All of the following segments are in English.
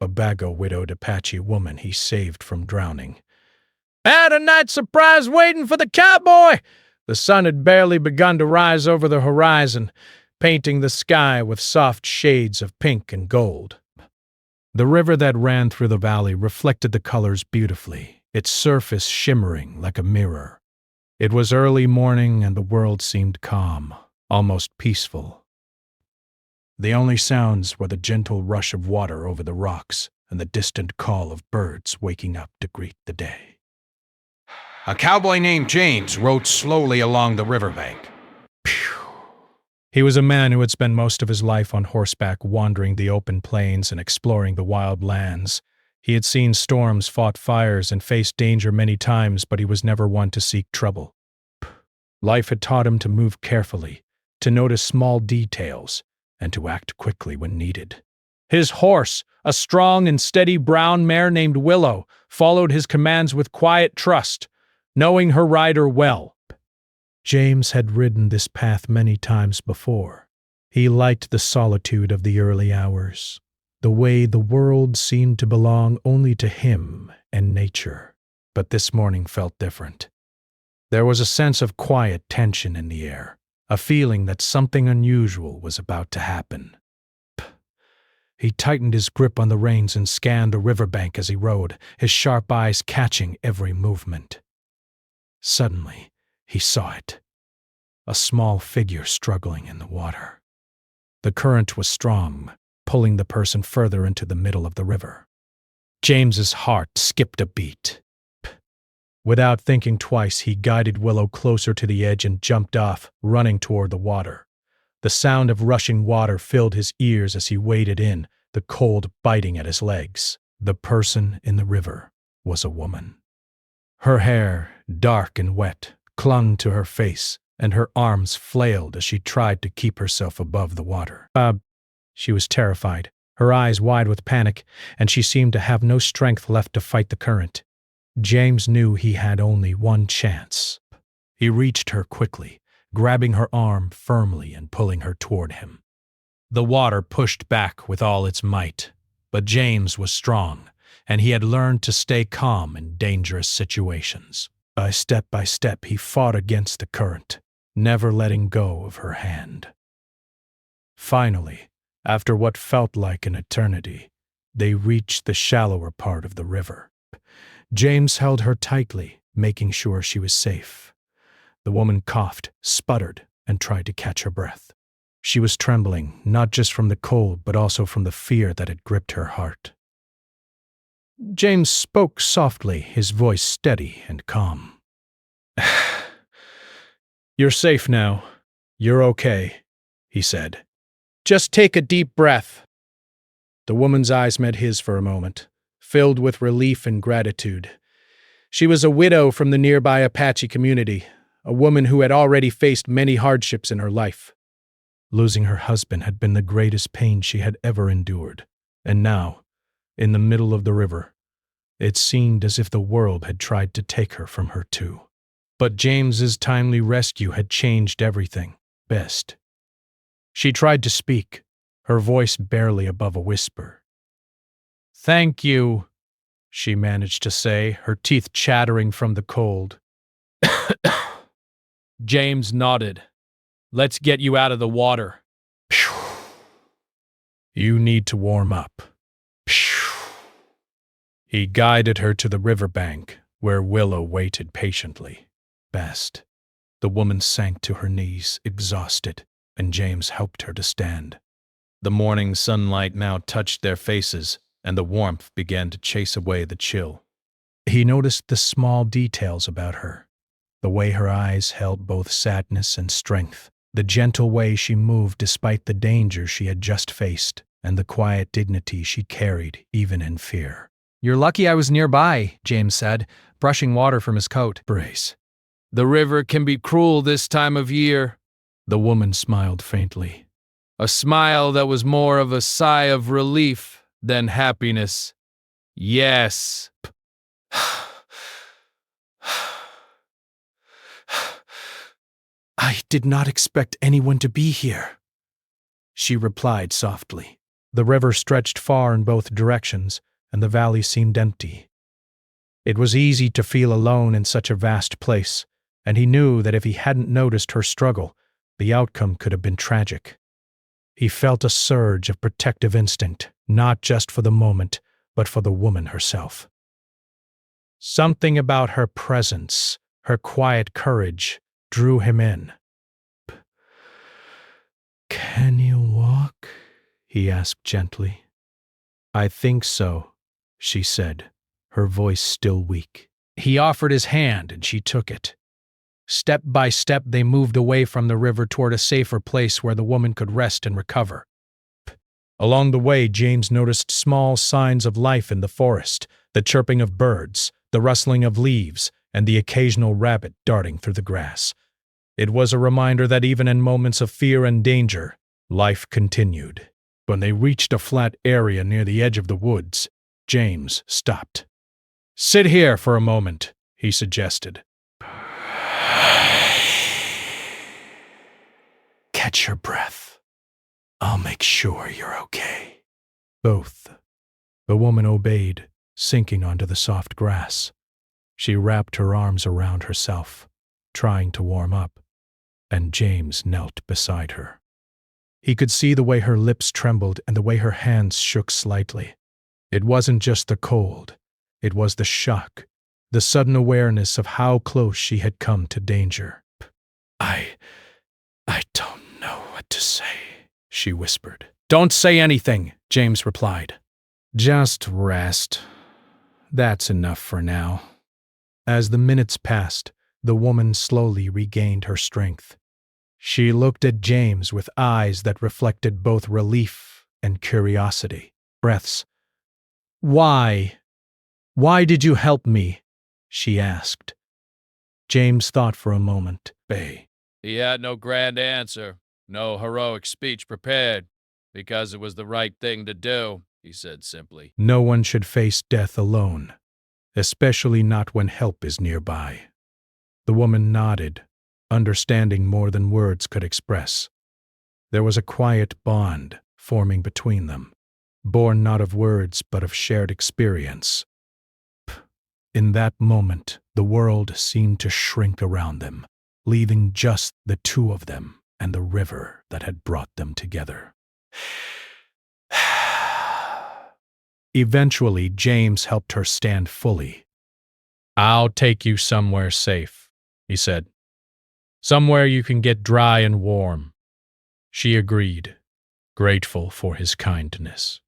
a Bago-widowed Apache woman he saved from drowning. "Had a night surprise waiting for the cowboy!" The sun had barely begun to rise over the horizon, painting the sky with soft shades of pink and gold. The river that ran through the valley reflected the colors beautifully, its surface shimmering like a mirror. It was early morning and the world seemed calm, almost peaceful. The only sounds were the gentle rush of water over the rocks and the distant call of birds waking up to greet the day. A cowboy named James rode slowly along the riverbank. He was a man who had spent most of his life on horseback, wandering the open plains and exploring the wild lands. He had seen storms, fought fires, and faced danger many times, but he was never one to seek trouble. Life had taught him to move carefully, to notice small details, and to act quickly when needed. His horse, a strong and steady brown mare named Willow, followed his commands with quiet trust, knowing her rider well. James had ridden this path many times before. He liked the solitude of the early hours, the way the world seemed to belong only to him and nature. But this morning felt different. There was a sense of quiet tension in the air, a feeling that something unusual was about to happen. He tightened his grip on the reins and scanned the riverbank as he rode, his sharp eyes catching every movement. Suddenly, he saw it. A small figure struggling in the water. The current was strong, pulling the person further into the middle of the river. James's heart skipped a beat. Without thinking twice, he guided Willow closer to the edge and jumped off, running toward the water. The sound of rushing water filled his ears as he waded in, the cold biting at his legs. The person in the river was a woman. Her hair, dark and wet, clung to her face, and her arms flailed as she tried to keep herself above the water. She was terrified, her eyes wide with panic, and she seemed to have no strength left to fight the current. James knew he had only one chance. He reached her quickly, grabbing her arm firmly and pulling her toward him. The water pushed back with all its might, but James was strong, and he had learned to stay calm in dangerous situations. By step, he fought against the current, never letting go of her hand. Finally, after what felt like an eternity, they reached the shallower part of the river. James held her tightly, making sure she was safe. The woman coughed, sputtered, and tried to catch her breath. She was trembling, not just from the cold, but also from the fear that had gripped her heart. James spoke softly, his voice steady and calm. "You're safe now. You're okay," he said. "Just take a deep breath." The woman's eyes met his for a moment, filled with relief and gratitude. She was a widow from the nearby Apache community, a woman who had already faced many hardships in her life. Losing her husband had been the greatest pain she had ever endured, and now, in the middle of the river, it seemed as if the world had tried to take her from her too. But James's timely rescue had changed everything. Best. She tried to speak, her voice barely above a whisper. "Thank you," she managed to say, her teeth chattering from the cold. James nodded. "Let's get you out of the water." "You need to warm up." He guided her to the riverbank, where Willow waited patiently. Best. The woman sank to her knees, exhausted, and James helped her to stand. The morning sunlight now touched their faces, and the warmth began to chase away the chill. He noticed the small details about her, the way her eyes held both sadness and strength, the gentle way she moved despite the danger she had just faced, and the quiet dignity she carried even in fear. "You're lucky I was nearby," James said, brushing water from his coat. "Brace." "The river can be cruel this time of year." The woman smiled faintly. A smile that was more of a sigh of relief than happiness. "Yes." "I did not expect anyone to be here," she replied softly. The river stretched far in both directions, and the valley seemed empty. It was easy to feel alone in such a vast place, and he knew that if he hadn't noticed her struggle, the outcome could have been tragic. He felt a surge of protective instinct, not just for the moment, but for the woman herself. Something about her presence, her quiet courage, drew him in. "Can you walk?" he asked gently. "I think so," she said, her voice still weak. He offered his hand, and she took it. Step by step, they moved away from the river toward a safer place where the woman could rest and recover. Along the way, James noticed small signs of life in the forest, the chirping of birds, the rustling of leaves, and the occasional rabbit darting through the grass. It was a reminder that even in moments of fear and danger, life continued. When they reached a flat area near the edge of the woods, James stopped. "Sit here for a moment," he suggested. "Catch your breath. I'll make sure you're okay." Both. The woman obeyed, sinking onto the soft grass. She wrapped her arms around herself, trying to warm up, and James knelt beside her. He could see the way her lips trembled and the way her hands shook slightly. It wasn't just the cold, it was the shock, the sudden awareness of how close she had come to danger. I don't know what to say," she whispered. "Don't say anything," James replied. "Just rest. That's enough for now." As the minutes passed, the woman slowly regained her strength. She looked at James with eyes that reflected both relief and curiosity. Breaths. "Why? Why did you help me?" she asked. James thought for a moment. He had no grand answer, no heroic speech prepared, because it was the right thing to do, he said simply. No one should face death alone, especially not when help is nearby. The woman nodded, understanding more than words could express. There was a quiet bond forming between them, born not of words but of shared experience. In that moment, the world seemed to shrink around them, leaving just the two of them and the river that had brought them together. Eventually, James helped her stand fully. "I'll take you somewhere safe," he said. "Somewhere you can get dry and warm." She agreed, grateful for his kindness.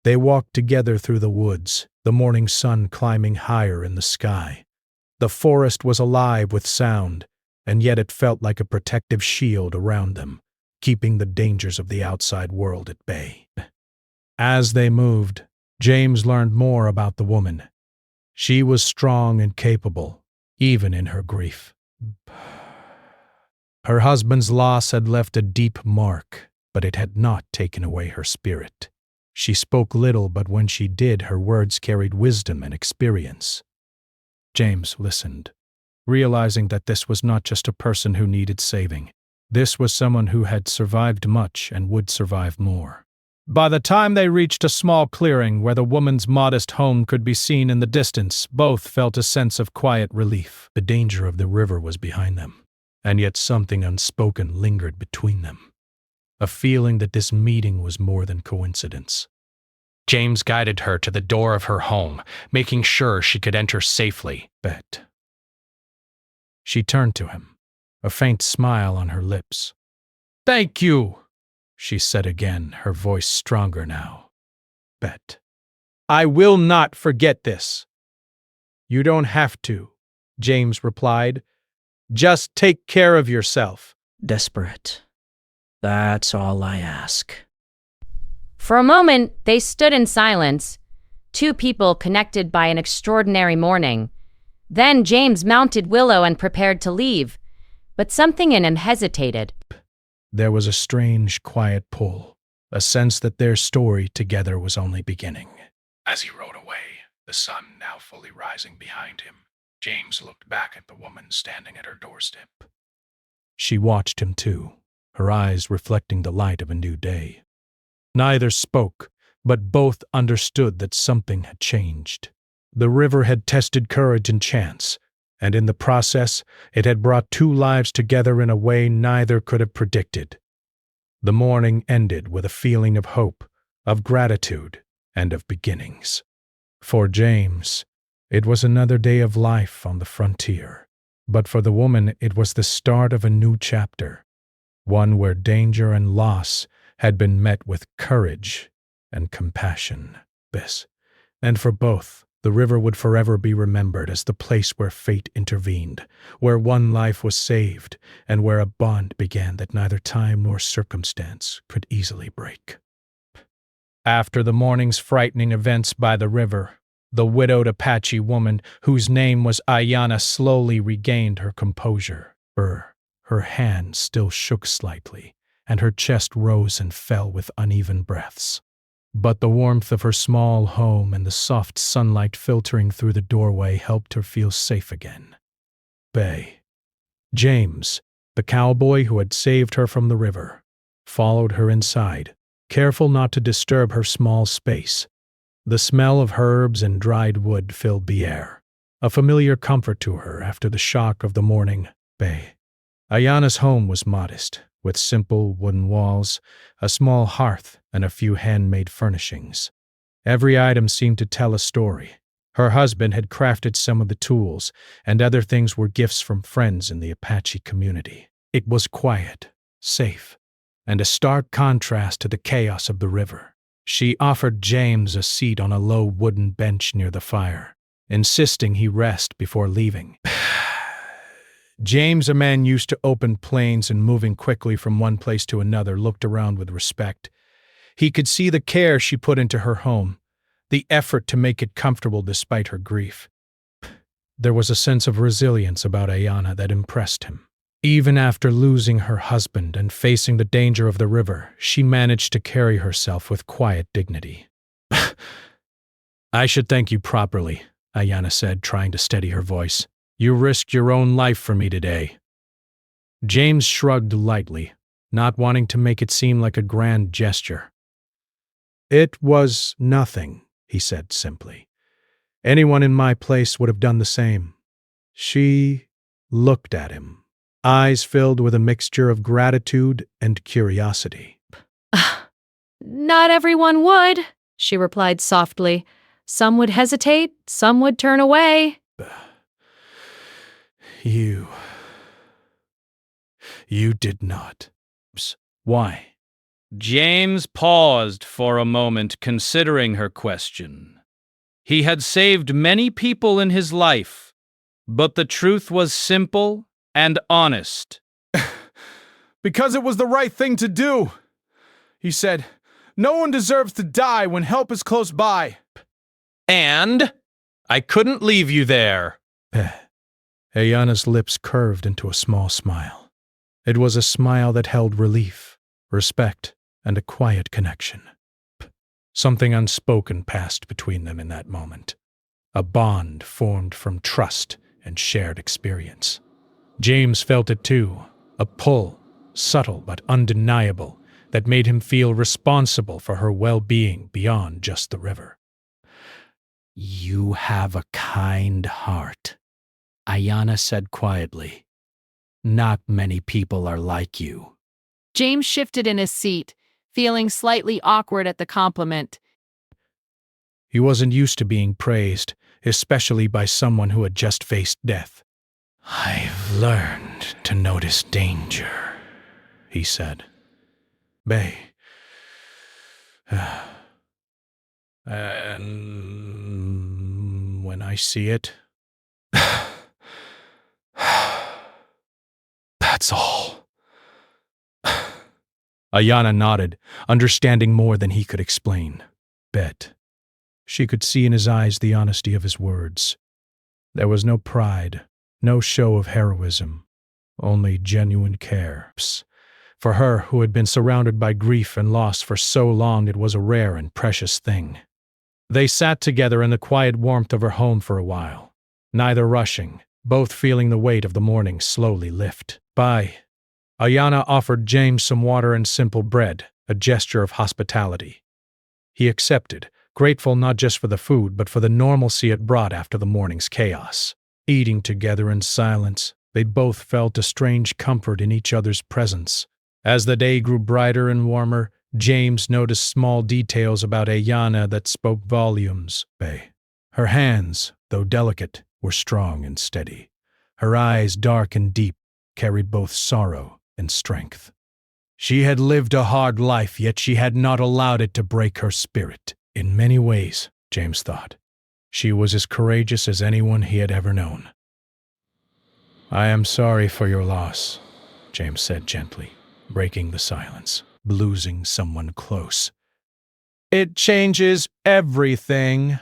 They walked together through the woods, the morning sun climbing higher in the sky. The forest was alive with sound, and yet it felt like a protective shield around them, keeping the dangers of the outside world at bay. As they moved, James learned more about the woman. She was strong and capable, even in her grief. Her husband's loss had left a deep mark, but it had not taken away her spirit. She spoke little, but when she did, her words carried wisdom and experience. James listened, realizing that this was not just a person who needed saving. This was someone who had survived much and would survive more. By the time they reached a small clearing where the woman's modest home could be seen in the distance, both felt a sense of quiet relief. The danger of the river was behind them, and yet something unspoken lingered between them. A feeling that this meeting was more than coincidence. James guided her to the door of her home, making sure she could enter safely. Bet. She turned to him, a faint smile on her lips. "Thank you," she said again, her voice stronger now. "Bet. I will not forget this." "You don't have to," James replied. "Just take care of yourself." Desperate. That's all I ask. For a moment, they stood in silence, two people connected by an extraordinary morning. Then James mounted Willow and prepared to leave, but something in him hesitated. There was a strange, quiet pull, a sense that their story together was only beginning. As he rode away, the sun now fully rising behind him, James looked back at the woman standing at her doorstep. She watched him too, her eyes reflecting the light of a new day. Neither spoke, but both understood that something had changed. The river had tested courage and chance, and in the process, it had brought two lives together in a way neither could have predicted. The morning ended with a feeling of hope, of gratitude, and of beginnings. For James, it was another day of life on the frontier, but for the woman it was the start of a new chapter, one where danger and loss had been met with courage and compassion. And for both, the river would forever be remembered as the place where fate intervened, where one life was saved, and where a bond began that neither time nor circumstance could easily break. After the morning's frightening events by the river, the widowed Apache woman, whose name was Ayanna, slowly regained her composure. Her hand still shook slightly, and her chest rose and fell with uneven breaths. But the warmth of her small home and the soft sunlight filtering through the doorway helped her feel safe again. James, the cowboy who had saved her from the river, followed her inside, careful not to disturb her small space. The smell of herbs and dried wood filled the air, a familiar comfort to her after the shock of the morning. Ayanna's home was modest, with simple wooden walls, a small hearth, and a few handmade furnishings. Every item seemed to tell a story. Her husband had crafted some of the tools, and other things were gifts from friends in the Apache community. It was quiet, safe, and a stark contrast to the chaos of the river. She offered James a seat on a low wooden bench near the fire, insisting he rest before leaving. James, a man used to open plains and moving quickly from one place to another, looked around with respect. He could see the care she put into her home, the effort to make it comfortable despite her grief. There was a sense of resilience about Ayanna that impressed him. Even after losing her husband and facing the danger of the river, she managed to carry herself with quiet dignity. "I should thank you properly," Ayanna said, trying to steady her voice. "You risked your own life for me today." James shrugged lightly, not wanting to make it seem like a grand gesture. "It was nothing," he said simply. "Anyone in my place would have done the same." She looked at him, eyes filled with a mixture of gratitude and curiosity. "Not everyone would," she replied softly. "Some would hesitate, some would turn away." You did not. Why?" James paused for a moment, considering her question. He had saved many people in his life, but the truth was simple and honest. "Because it was the right thing to do," he said. "No one deserves to die when help is close by." "And I couldn't leave you there." Ayanna's lips curved into a small smile. It was a smile that held relief, respect, and a quiet connection. Something unspoken passed between them in that moment. A bond formed from trust and shared experience. James felt it too, a pull, subtle but undeniable, that made him feel responsible for her well-being beyond just the river. You have a kind heart, Ayanna said quietly. Not many people are like you. James shifted in his seat, feeling slightly awkward at the compliment. He wasn't used to being praised, especially by someone who had just faced death. "I've learned to notice danger," he said. And when I see it, that's all." Ayanna nodded, understanding more than he could explain. She could see in his eyes the honesty of his words. There was no pride, no show of heroism, only genuine care. For her, who had been surrounded by grief and loss for so long, it was a rare and precious thing. They sat together in the quiet warmth of her home for a while, neither rushing, both feeling the weight of the morning slowly lift. Ayanna offered James some water and simple bread, a gesture of hospitality. He accepted, grateful not just for the food, but for the normalcy it brought after the morning's chaos. Eating together in silence, they both felt a strange comfort in each other's presence. As the day grew brighter and warmer, James noticed small details about Ayanna that spoke volumes. Her hands, though delicate, were strong and steady. Her eyes, dark and deep, carried both sorrow and strength. She had lived a hard life, yet she had not allowed it to break her spirit. In many ways, James thought, she was as courageous as anyone he had ever known. "I am sorry for your loss," James said gently, breaking the silence, losing someone close. "It changes everything."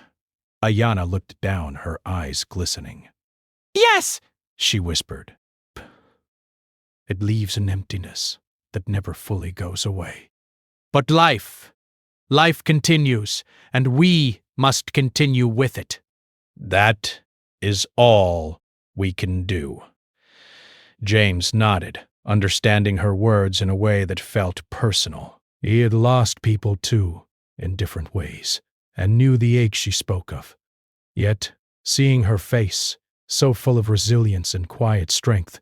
Ayanna looked down, her eyes glistening. Yes, She whispered. "It leaves an emptiness that never fully goes away. But life continues, and we must continue with it. That is all we can do." James nodded, understanding her words in a way that felt personal. He had lost people too, in different ways, and knew the ache she spoke of. Yet, seeing her face, so full of resilience and quiet strength,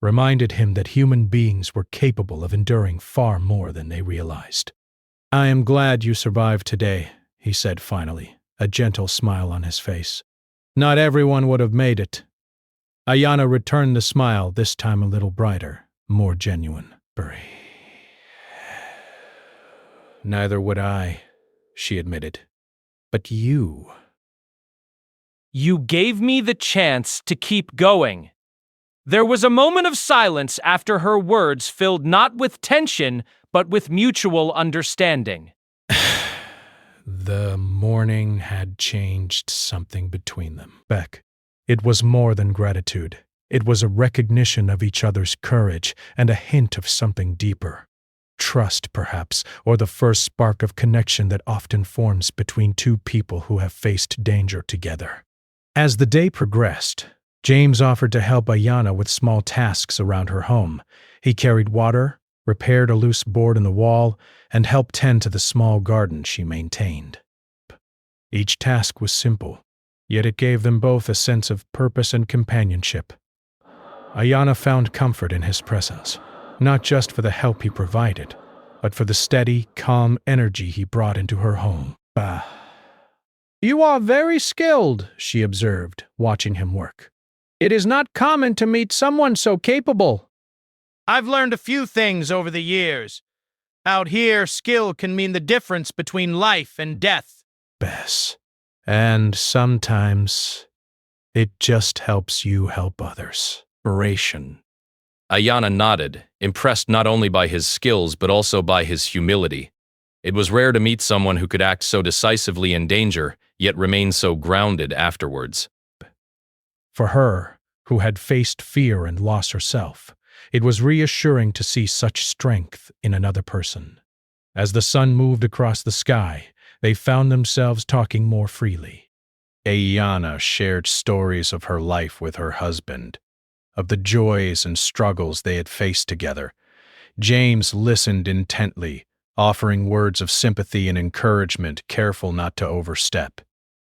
reminded him that human beings were capable of enduring far more than they realized. "I am glad you survived today," he said finally, a gentle smile on his face. "Not everyone would have made it." Ayanna returned the smile, this time a little brighter, more genuine. "Neither would I," she admitted. "But you..." You gave me the chance to keep going. There was a moment of silence after her words filled not with tension, but with mutual understanding. The morning had changed something between them. Beck, it was more than gratitude. It was a recognition of each other's courage and a hint of something deeper. Trust, perhaps, or the first spark of connection that often forms between two people who have faced danger together. As the day progressed, James offered to help Ayanna with small tasks around her home. He carried water, repaired a loose board in the wall, and helped tend to the small garden she maintained. Each task was simple, yet it gave them both a sense of purpose and companionship. Ayanna found comfort in his presence, not just for the help he provided, but for the steady, calm energy he brought into her home. "You are very skilled," she observed, watching him work. "It is not common to meet someone so capable." I've learned a few things over the years. Out here, skill can mean the difference between life and death. Bess. And sometimes it just helps you help others. Narration. Ayanna nodded, impressed not only by his skills but also by his humility. It was rare to meet someone who could act so decisively in danger, yet remain so grounded afterwards. For her, who had faced fear and loss herself, it was reassuring to see such strength in another person. As the sun moved across the sky, they found themselves talking more freely. Ayanna shared stories of her life with her husband, of the joys and struggles they had faced together. James listened intently, offering words of sympathy and encouragement, careful not to overstep.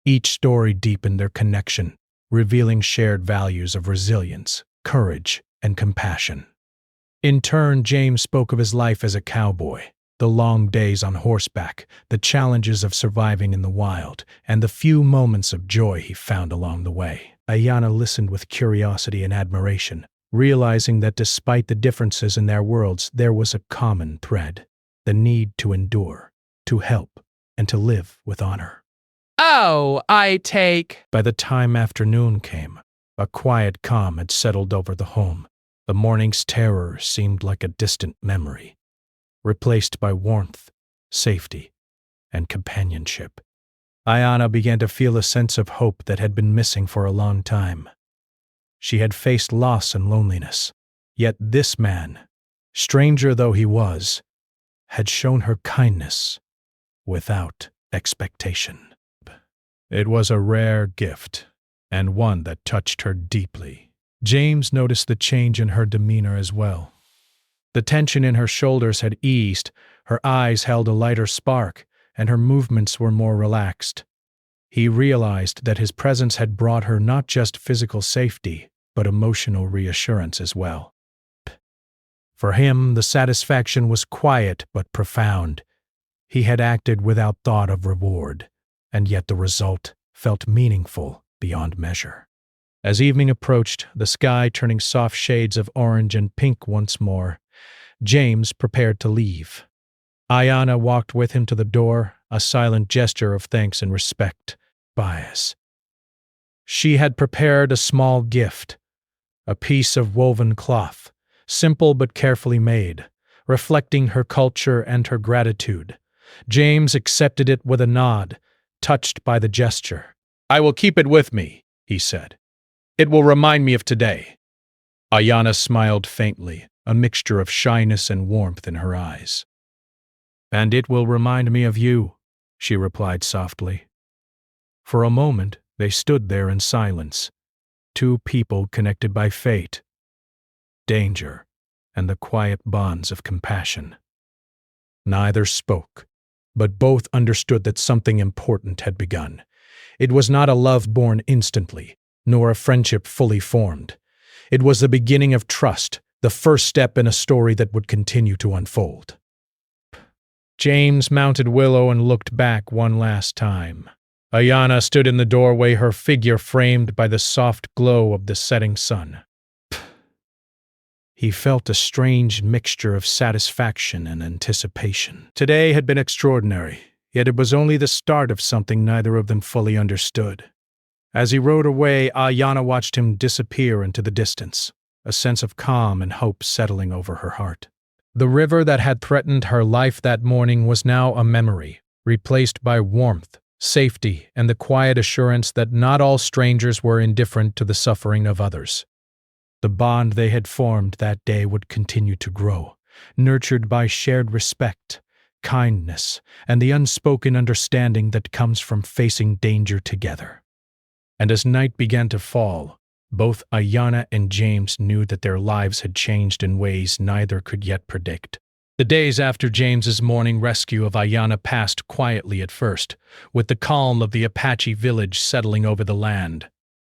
Each story deepened their connection, revealing shared values of resilience, courage, and compassion. In turn, James spoke of his life as a cowboy, the long days on horseback, the challenges of surviving in the wild, and the few moments of joy he found along the way. Ayanna listened with curiosity and admiration, realizing that despite the differences in their worlds, there was a common thread: the need to endure, to help, and to live with honor. Oh, I take... By the time afternoon came, a quiet calm had settled over the home. The morning's terror seemed like a distant memory, replaced by warmth, safety, and companionship. Ayanna began to feel a sense of hope that had been missing for a long time. She had faced loss and loneliness, yet this man, stranger though he was, had shown her kindness without expectation. It was a rare gift, and one that touched her deeply. James noticed the change in her demeanor as well. The tension in her shoulders had eased, her eyes held a lighter spark, and her movements were more relaxed. He realized that his presence had brought her not just physical safety, but emotional reassurance as well. For him, the satisfaction was quiet but profound. He had acted without thought of reward, and yet the result felt meaningful beyond measure. As evening approached, the sky turning soft shades of orange and pink once more, James prepared to leave. Ayanna walked with him to the door, a silent gesture of thanks and respect. Bias. She had prepared a small gift, a piece of woven cloth, simple but carefully made, reflecting her culture and her gratitude. James accepted it with a nod, touched by the gesture. "I will keep it with me," he said. "It will remind me of today." Ayanna smiled faintly, a mixture of shyness and warmth in her eyes. "And it will remind me of you," she replied softly. For a moment, they stood there in silence, two people connected by fate, danger, and the quiet bonds of compassion. Neither spoke, but both understood that something important had begun. It was not a love born instantly, nor a friendship fully formed. It was the beginning of trust, the first step in a story that would continue to unfold. James mounted Willow and looked back one last time. Ayanna stood in the doorway, her figure framed by the soft glow of the setting sun. He felt a strange mixture of satisfaction and anticipation. Today had been extraordinary, yet it was only the start of something neither of them fully understood. As he rode away, Ayanna watched him disappear into the distance, a sense of calm and hope settling over her heart. The river that had threatened her life that morning was now a memory, replaced by warmth, safety, and the quiet assurance that not all strangers were indifferent to the suffering of others. The bond they had formed that day would continue to grow, nurtured by shared respect, kindness, and the unspoken understanding that comes from facing danger together. And as night began to fall, both Ayanna and James knew that their lives had changed in ways neither could yet predict. The days after James's morning rescue of Ayanna passed quietly at first, with the calm of the Apache village settling over the land.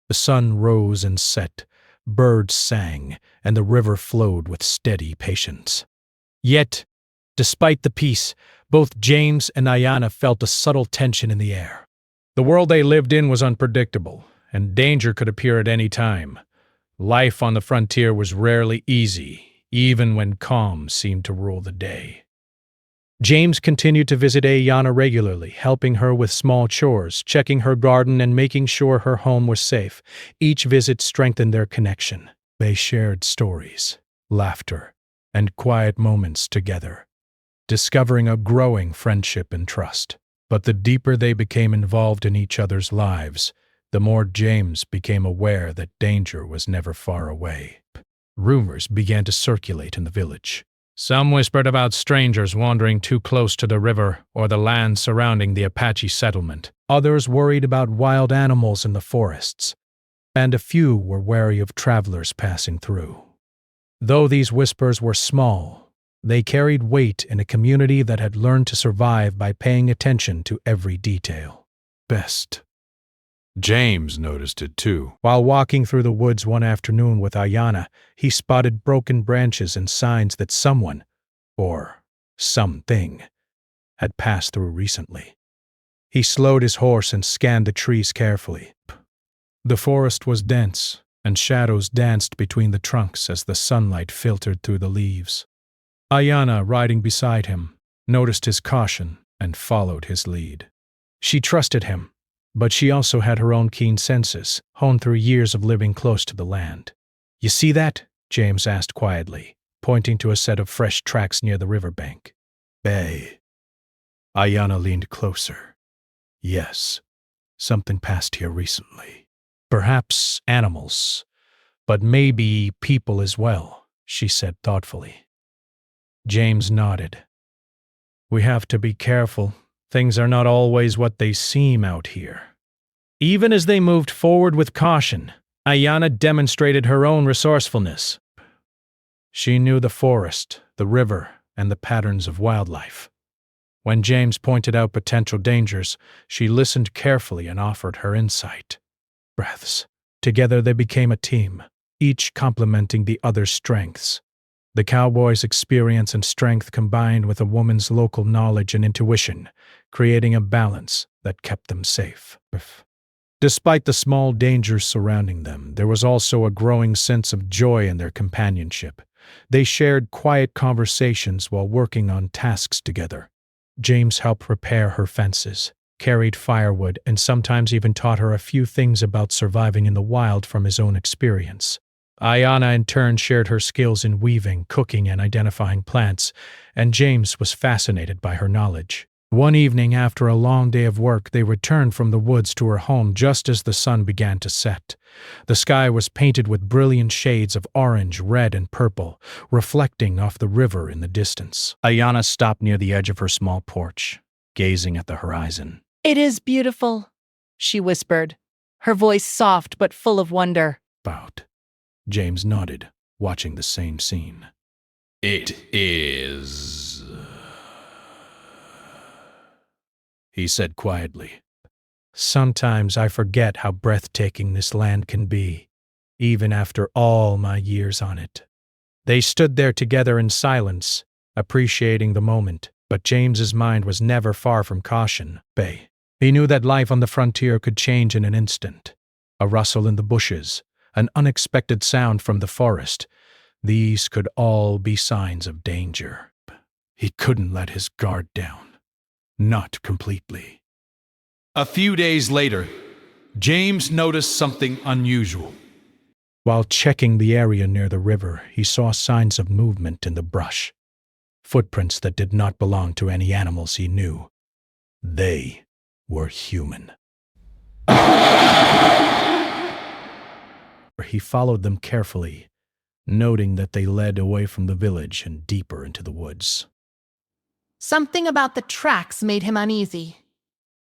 The sun rose and set, birds sang, and the river flowed with steady patience. Yet, despite the peace, both James and Ayanna felt a subtle tension in the air. The world they lived in was unpredictable, and danger could appear at any time. Life on the frontier was rarely easy, even when calm seemed to rule the day. James continued to visit Ayanna regularly, helping her with small chores, checking her garden, and making sure her home was safe. Each visit strengthened their connection. They shared stories, laughter, and quiet moments together, discovering a growing friendship and trust. But the deeper they became involved in each other's lives, the more James became aware that danger was never far away. Rumors began to circulate in the village. Some whispered about strangers wandering too close to the river or the land surrounding the Apache settlement. Others worried about wild animals in the forests, and a few were wary of travelers passing through. Though these whispers were small, they carried weight in a community that had learned to survive by paying attention to every detail. Best. James noticed it too. While walking through the woods one afternoon with Ayanna, he spotted broken branches and signs that someone, or something, had passed through recently. He slowed his horse and scanned the trees carefully. The forest was dense, and shadows danced between the trunks as the sunlight filtered through the leaves. Ayanna, riding beside him, noticed his caution and followed his lead. She trusted him, but she also had her own keen senses, honed through years of living close to the land. "You see that?" James asked quietly, pointing to a set of fresh tracks near the riverbank. "Bay." Ayanna leaned closer. "Yes, something passed here recently. Perhaps animals, but maybe people as well," she said thoughtfully. James nodded. "We have to be careful. Things are not always what they seem out here." Even as they moved forward with caution, Ayanna demonstrated her own resourcefulness. She knew the forest, the river, and the patterns of wildlife. When James pointed out potential dangers, she listened carefully and offered her insight. Breaths. Together they became a team, each complementing the other's strengths. The cowboy's experience and strength combined with a woman's local knowledge and intuition, creating a balance that kept them safe. Despite the small dangers surrounding them, there was also a growing sense of joy in their companionship. They shared quiet conversations while working on tasks together. James helped repair her fences, carried firewood, and sometimes even taught her a few things about surviving in the wild from his own experience. Ayanna in turn shared her skills in weaving, cooking, and identifying plants, and James was fascinated by her knowledge. One evening after a long day of work, they returned from the woods to her home just as the sun began to set. The sky was painted with brilliant shades of orange, red, and purple, reflecting off the river in the distance. Ayanna stopped near the edge of her small porch, gazing at the horizon. "It is beautiful," she whispered, her voice soft but full of wonder. About. James nodded, watching the same scene. It is, he said quietly. Sometimes I forget how breathtaking this land can be, even after all my years on it. They stood there together in silence, appreciating the moment, but James's mind was never far from caution. He knew that life on the frontier could change in an instant. A rustle in the bushes, an unexpected sound from the forest. These could all be signs of danger. He couldn't let his guard down. Not completely. A few days later, James noticed something unusual. While checking the area near the river, he saw signs of movement in the brush. Footprints that did not belong to any animals he knew. They were human. He followed them carefully, noting that they led away from the village and deeper into the woods. Something about the tracks made him uneasy.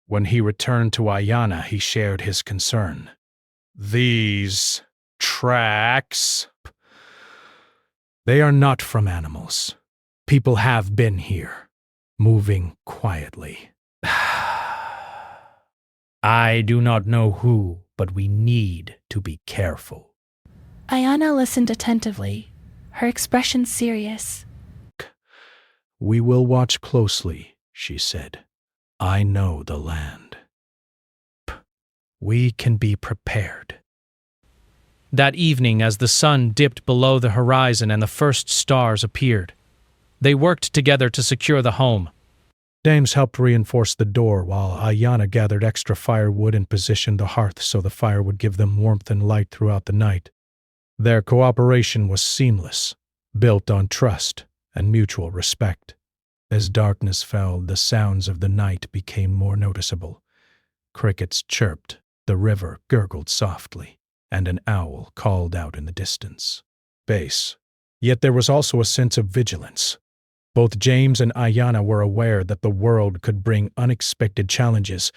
When he returned to Ayanna, he shared his concern. These tracks, they are not from animals. People have been here, moving quietly. I do not know who, but we need to be careful. Ayanna listened attentively, her expression serious. We will watch closely, she said. I know the land. We can be prepared. That evening, as the sun dipped below the horizon and the first stars appeared, they worked together to secure the home. James helped reinforce the door while Ayanna gathered extra firewood and positioned the hearth so the fire would give them warmth and light throughout the night. Their cooperation was seamless, built on trust and mutual respect. As darkness fell, the sounds of the night became more noticeable. Crickets chirped, the river gurgled softly, and an owl called out in the distance. Yet there was also a sense of vigilance. Both James and Ayanna were aware that the world could bring unexpected challenges,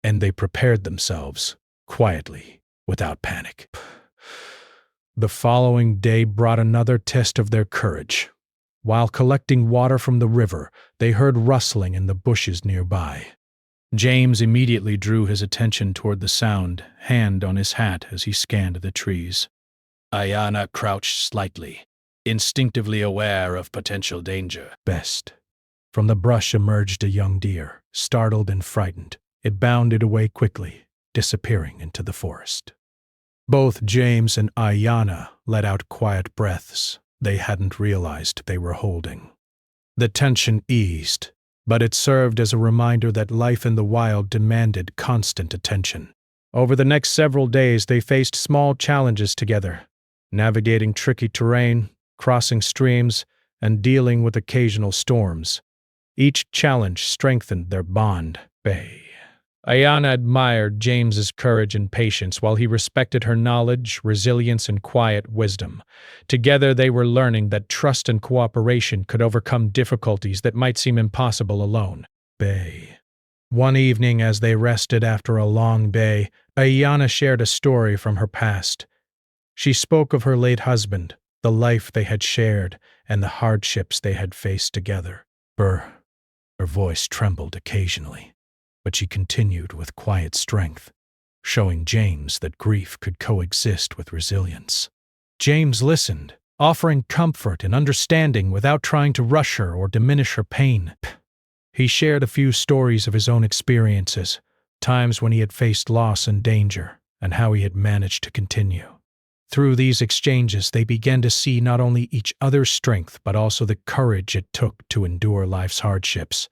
and they prepared themselves, quietly, without panic. The following day brought another test of their courage. While collecting water from the river, they heard rustling in the bushes nearby. James immediately drew his attention toward the sound, hand on his hat as he scanned the trees. Ayanna crouched slightly, instinctively aware of potential danger. From the brush emerged a young deer, startled and frightened. It bounded away quickly, disappearing into the forest. Both James and Ayanna let out quiet breaths they hadn't realized they were holding. The tension eased, but it served as a reminder that life in the wild demanded constant attention. Over the next several days, they faced small challenges together, navigating tricky terrain, crossing streams, and dealing with occasional storms. Each challenge strengthened their bond. Ayanna admired James's courage and patience while he respected her knowledge, resilience, and quiet wisdom. Together they were learning that trust and cooperation could overcome difficulties that might seem impossible alone. One evening as they rested after a long day, Ayanna shared a story from her past. She spoke of her late husband, the life they had shared, and the hardships they had faced together. Her voice trembled occasionally, but she continued with quiet strength, showing James that grief could coexist with resilience. James listened, offering comfort and understanding without trying to rush her or diminish her pain. He shared a few stories of his own experiences, times when he had faced loss and danger, and how he had managed to continue. Through these exchanges, they began to see not only each other's strength but also the courage it took to endure life's hardships.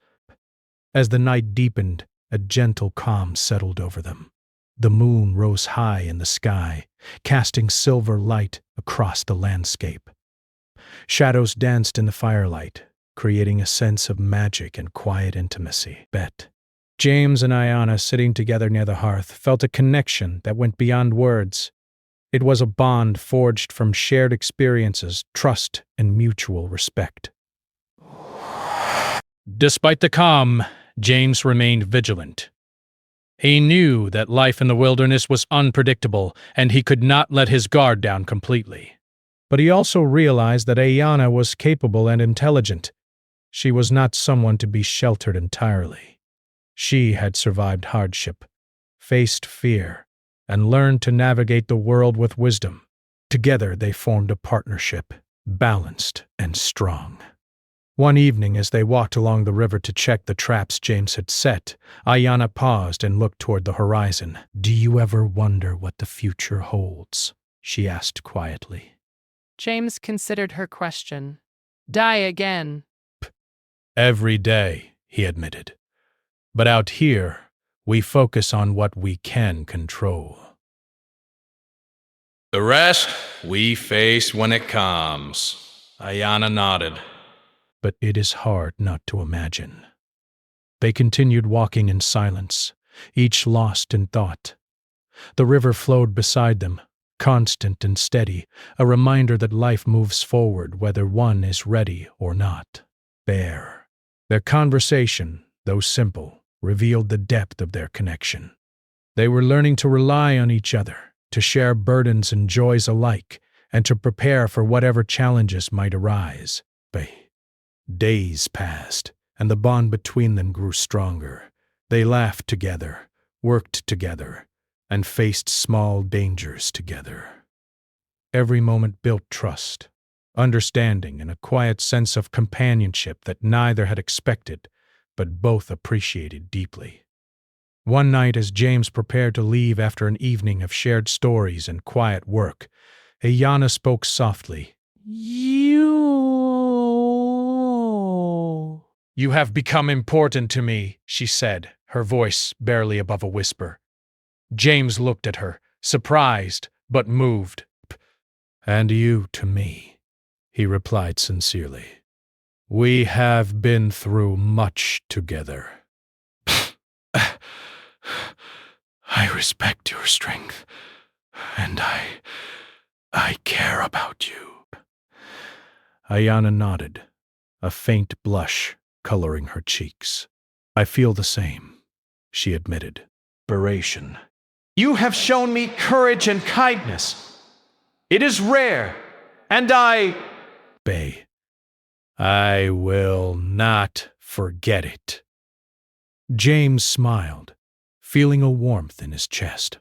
As the night deepened, a gentle calm settled over them. The moon rose high in the sky, casting silver light across the landscape. Shadows danced in the firelight, creating a sense of magic and quiet intimacy. James and Ayanna, sitting together near the hearth, felt a connection that went beyond words. It was a bond forged from shared experiences, trust, and mutual respect. Despite the calm, James remained vigilant. He knew that life in the wilderness was unpredictable, and he could not let his guard down completely. But he also realized that Ayanna was capable and intelligent. She was not someone to be sheltered entirely. She had survived hardship, faced fear, and learned to navigate the world with wisdom. Together they formed a partnership, balanced and strong. One evening, as they walked along the river to check the traps James had set, Ayanna paused and looked toward the horizon. "Do you ever wonder what the future holds?" she asked quietly. James considered her question. Die again. "Every day," he admitted. "But out here, we focus on what we can control." The rest we face when it comes. Ayanna nodded. But it is hard not to imagine. They continued walking in silence, each lost in thought. The river flowed beside them, constant and steady, a reminder that life moves forward whether one is ready or not. Their conversation, though simple, revealed the depth of their connection. They were learning to rely on each other, to share burdens and joys alike, and to prepare for whatever challenges might arise. Days passed, and the bond between them grew stronger. They laughed together, worked together, and faced small dangers together. Every moment built trust, understanding, and a quiet sense of companionship that neither had expected, but both appreciated deeply. One night, as James prepared to leave after an evening of shared stories and quiet work, Ayanna spoke softly. "You have become important to me," she said, her voice barely above a whisper. James looked at her, surprised but moved. "And you to me," he replied sincerely. "We have been through much together." "I respect your strength, and I care about you." Ayanna nodded, a faint blush coloring her cheeks. "I feel the same," she admitted. "Narration. You have shown me courage and kindness. It is rare, and I will not forget it." James smiled, feeling a warmth in his chest.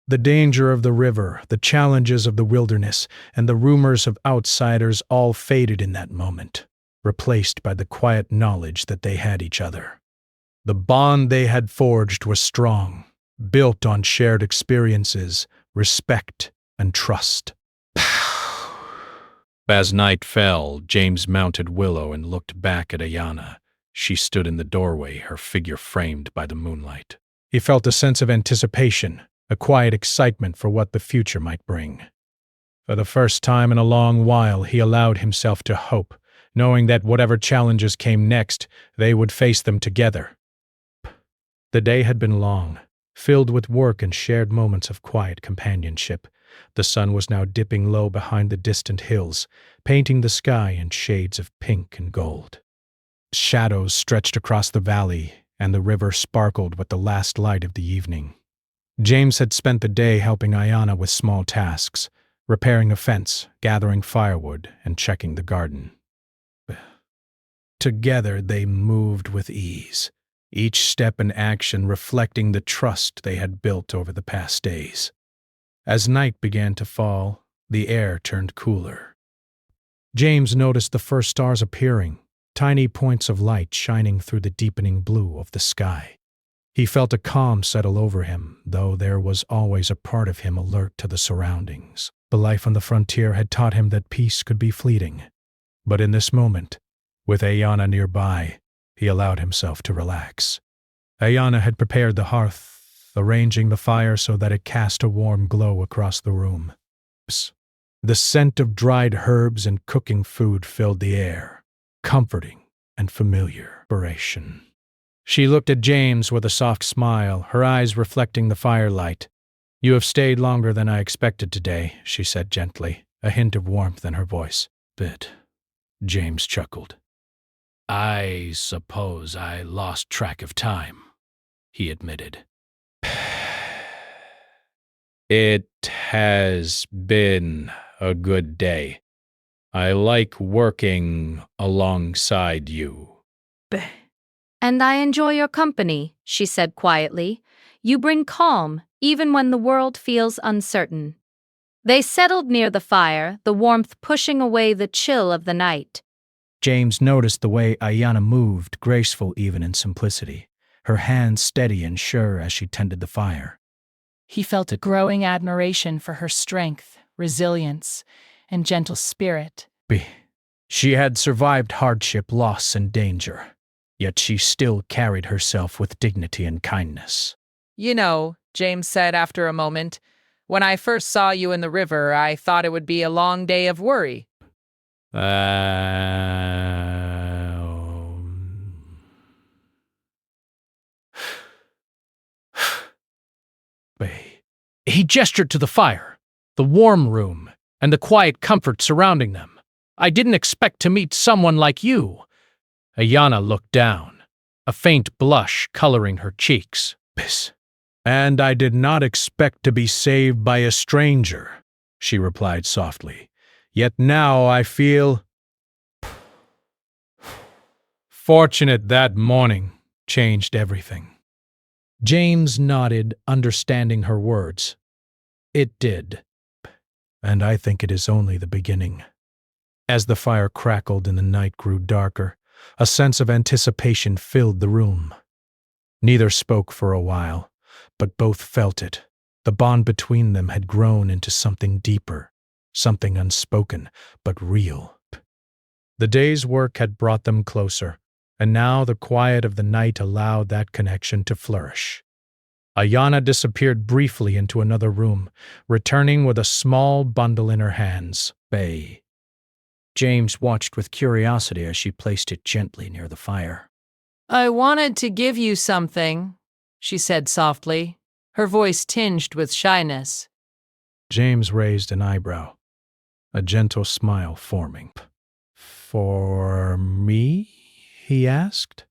The danger of the river, the challenges of the wilderness, and the rumors of outsiders all faded in that moment, replaced by the quiet knowledge that they had each other. The bond they had forged was strong, built on shared experiences, respect, and trust. As night fell, James mounted Willow and looked back at Ayanna. She stood in the doorway, her figure framed by the moonlight. He felt a sense of anticipation, a quiet excitement for what the future might bring. For the first time in a long while, he allowed himself to hope, knowing that whatever challenges came next, they would face them together. The day had been long, filled with work and shared moments of quiet companionship. The sun was now dipping low behind the distant hills, painting the sky in shades of pink and gold. Shadows stretched across the valley, and the river sparkled with the last light of the evening. James had spent the day helping Ayanna with small tasks, repairing a fence, gathering firewood, and checking the garden. Together they moved with ease, each step and action reflecting the trust they had built over the past days. As night began to fall, the air turned cooler. James noticed the first stars appearing, tiny points of light shining through the deepening blue of the sky. He felt a calm settle over him, though there was always a part of him alert to the surroundings. The life on the frontier had taught him that peace could be fleeting. But in this moment, with Ayana nearby, he allowed himself to relax. Ayana had prepared the hearth, arranging the fire so that it cast a warm glow across the room. The scent of dried herbs and cooking food filled the air, comforting and familiar inspiration. She looked at James with a soft smile, her eyes reflecting the firelight. "You have stayed longer than I expected today," she said gently, a hint of warmth in her voice. "Bit," James chuckled. "I suppose I lost track of time," he admitted. It has been a good day. I like working alongside you. And I enjoy your company, she said quietly. You bring calm, even when the world feels uncertain. They settled near the fire, the warmth pushing away the chill of the night. James noticed the way Ayana moved, graceful even in simplicity, her hands steady and sure as she tended the fire. He felt a growing admiration for her strength, resilience, and gentle spirit. She had survived hardship, loss, and danger, yet she still carried herself with dignity and kindness. "You know," James said after a moment, "when I first saw you in the river, I thought it would be a long day of worry." He gestured to the fire, the warm room, and the quiet comfort surrounding them. "I didn't expect to meet someone like you." Ayana looked down, a faint blush coloring her cheeks. "And I did not expect to be saved by a stranger," she replied softly. "Yet now I feel fortunate that morning changed everything." James nodded, understanding her words. "It did. And I think it is only the beginning." As the fire crackled and the night grew darker, a sense of anticipation filled the room. Neither spoke for a while, but both felt it. The bond between them had grown into something deeper, something unspoken, but real. The day's work had brought them closer, and now the quiet of the night allowed that connection to flourish. Ayana disappeared briefly into another room, returning with a small bundle in her hands. James watched with curiosity as she placed it gently near the fire. "I wanted to give you something," she said softly, her voice tinged with shyness. James raised an eyebrow, a gentle smile forming. "For me?" he asked.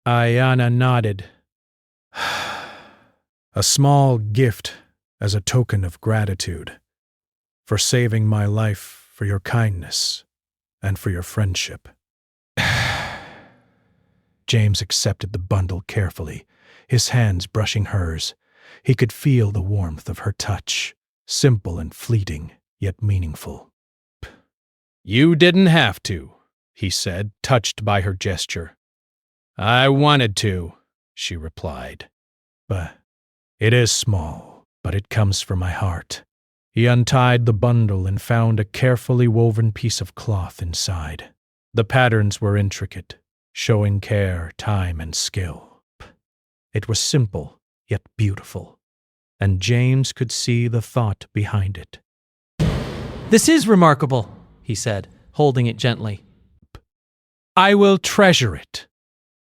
Ayana nodded. "A small gift as a token of gratitude for saving my life, for your kindness, and for your friendship." James accepted the bundle carefully, his hands brushing hers. He could feel the warmth of her touch, simple and fleeting, yet meaningful. "You didn't have to," he said, touched by her gesture. "I wanted to," she replied. "But it is small, but it comes from my heart." He untied the bundle and found a carefully woven piece of cloth inside. The patterns were intricate, showing care, time, and skill. It was simple, yet beautiful, and James could see the thought behind it. "This is remarkable," he said, holding it gently. "I will treasure it."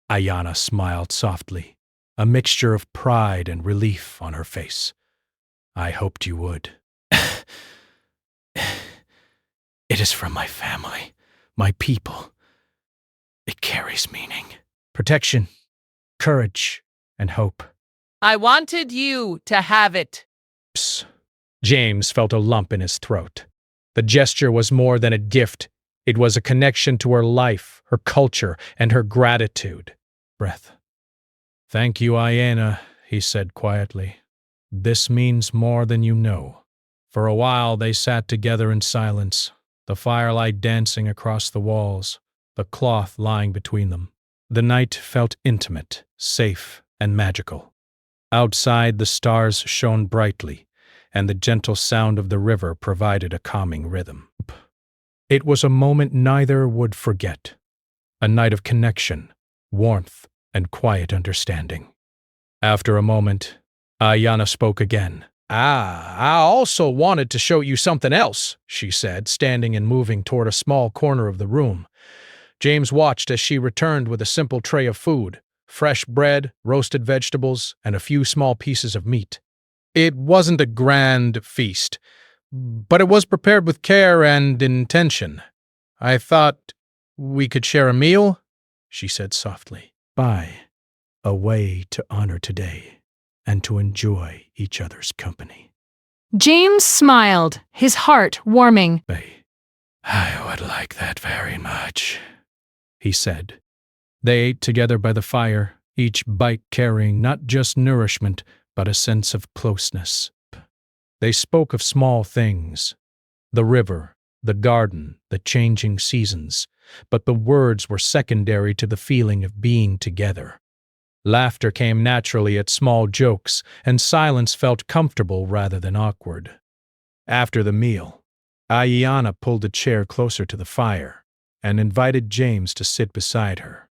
Ayana smiled softly, a mixture of pride and relief on her face. "I hoped you would." "It is from my family, my people. It carries meaning, protection, courage, and hope." "I wanted you to have it." James felt a lump in his throat. The gesture was more than a gift. It was a connection to her life, her culture, and her gratitude. Breath. "Thank you, Ayanna," he said quietly. "This means more than you know." For a while they sat together in silence, the firelight dancing across the walls, the cloth lying between them. The night felt intimate, safe, and magical. Outside, the stars shone brightly, and the gentle sound of the river provided a calming rhythm. It was a moment neither would forget, a night of connection, warmth, and quiet understanding. After a moment, Ayanna spoke again. I also wanted to show you something else," she said, standing and moving toward a small corner of the room. James watched as she returned with a simple tray of food, fresh bread, roasted vegetables, and a few small pieces of meat. It wasn't a grand feast, but it was prepared with care and intention. "I thought we could share a meal," she said softly. "By a way to honor today and to enjoy each other's company." James smiled, his heart warming. "I would like that very much," he said. They ate together by the fire, each bite carrying not just nourishment, but a sense of closeness. They spoke of small things, the river, the garden, the changing seasons, but the words were secondary to the feeling of being together. Laughter came naturally at small jokes, and silence felt comfortable rather than awkward. After the meal, Ayanna pulled a chair closer to the fire and invited James to sit beside her.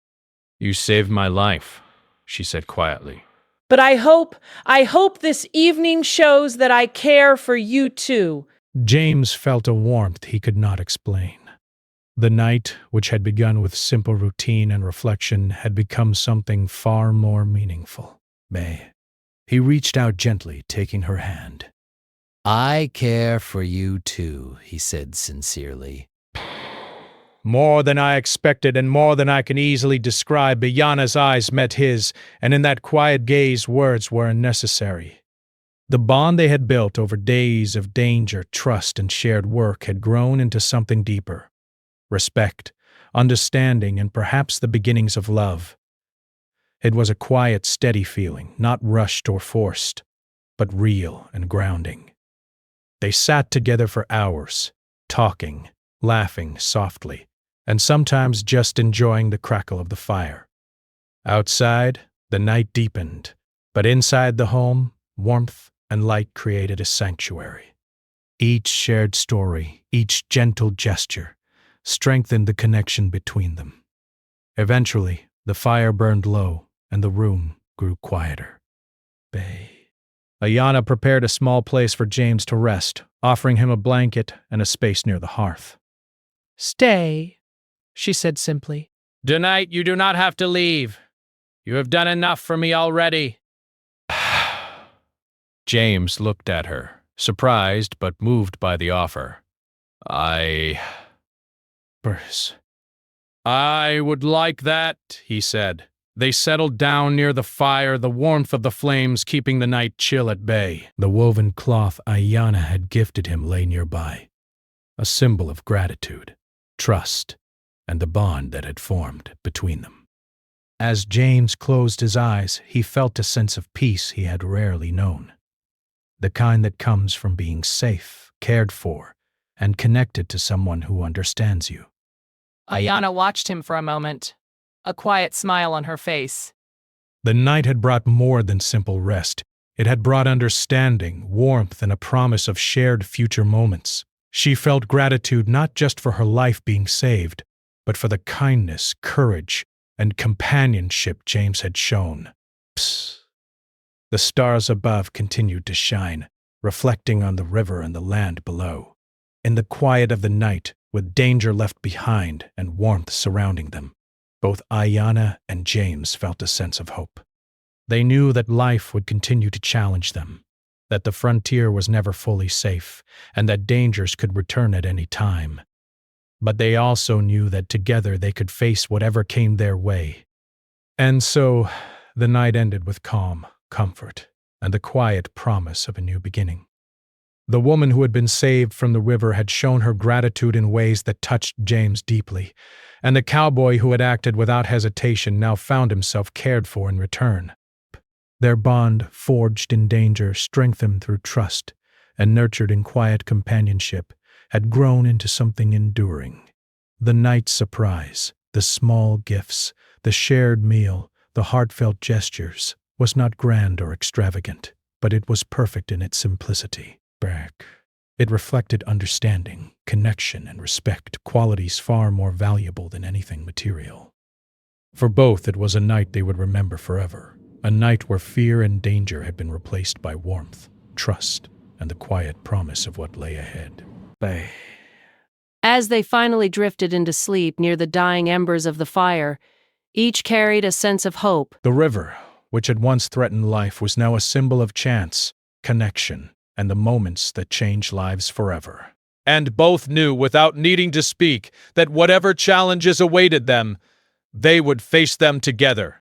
"You saved my life," she said quietly. But I hope this evening shows that I care for you too. James felt a warmth he could not explain. The night, which had begun with simple routine and reflection, had become something far more meaningful. He reached out gently, taking her hand. "I care for you too," he said sincerely. More than I expected and more than I can easily describe, Ayanna's eyes met his, and in that quiet gaze words were unnecessary. The bond they had built over days of danger, trust, and shared work had grown into something deeper. Respect, understanding, and perhaps the beginnings of love. It was a quiet, steady feeling, not rushed or forced, but real and grounding. They sat together for hours, talking, laughing softly, and sometimes just enjoying the crackle of the fire. Outside, the night deepened, but inside the home, warmth and light created a sanctuary. Each shared story, each gentle gesture, strengthened the connection between them. Eventually, the fire burned low, and the room grew quieter. Ayanna prepared a small place for James to rest, offering him a blanket and a space near the hearth. "Stay," she said simply. "Tonight you do not have to leave. You have done enough for me already." James looked at her, surprised but moved by the offer. I would like that," he said. They settled down near the fire, the warmth of the flames keeping the night chill at bay. The woven cloth Ayanna had gifted him lay nearby, a symbol of gratitude, trust, and the bond that had formed between them. As James closed his eyes, he felt a sense of peace he had rarely known, the kind that comes from being safe, cared for, and connected to someone who understands you. Ayanna watched him for a moment, a quiet smile on her face. The night had brought more than simple rest. It had brought understanding, warmth, and a promise of shared future moments. She felt gratitude not just for her life being saved, but for the kindness, courage, and companionship James had shown. The stars above continued to shine, reflecting on the river and the land below. In the quiet of the night, with danger left behind and warmth surrounding them, both Ayanna and James felt a sense of hope. They knew that life would continue to challenge them, that the frontier was never fully safe, and that dangers could return at any time. But they also knew that together they could face whatever came their way. And so, the night ended with calm, comfort, and the quiet promise of a new beginning. The woman who had been saved from the river had shown her gratitude in ways that touched James deeply, and the cowboy who had acted without hesitation now found himself cared for in return. Their bond, forged in danger, strengthened through trust, and nurtured in quiet companionship, had grown into something enduring. The night surprise, the small gifts, the shared meal, the heartfelt gestures, was not grand or extravagant, but it was perfect in its simplicity. It reflected understanding, connection, and respect, qualities far more valuable than anything material. For both, it was a night they would remember forever, a night where fear and danger had been replaced by warmth, trust, and the quiet promise of what lay ahead. As they finally drifted into sleep near the dying embers of the fire, each carried a sense of hope. The river, which had once threatened life, was now a symbol of chance, connection, and the moments that change lives forever. And both knew, without needing to speak, that whatever challenges awaited them, they would face them together.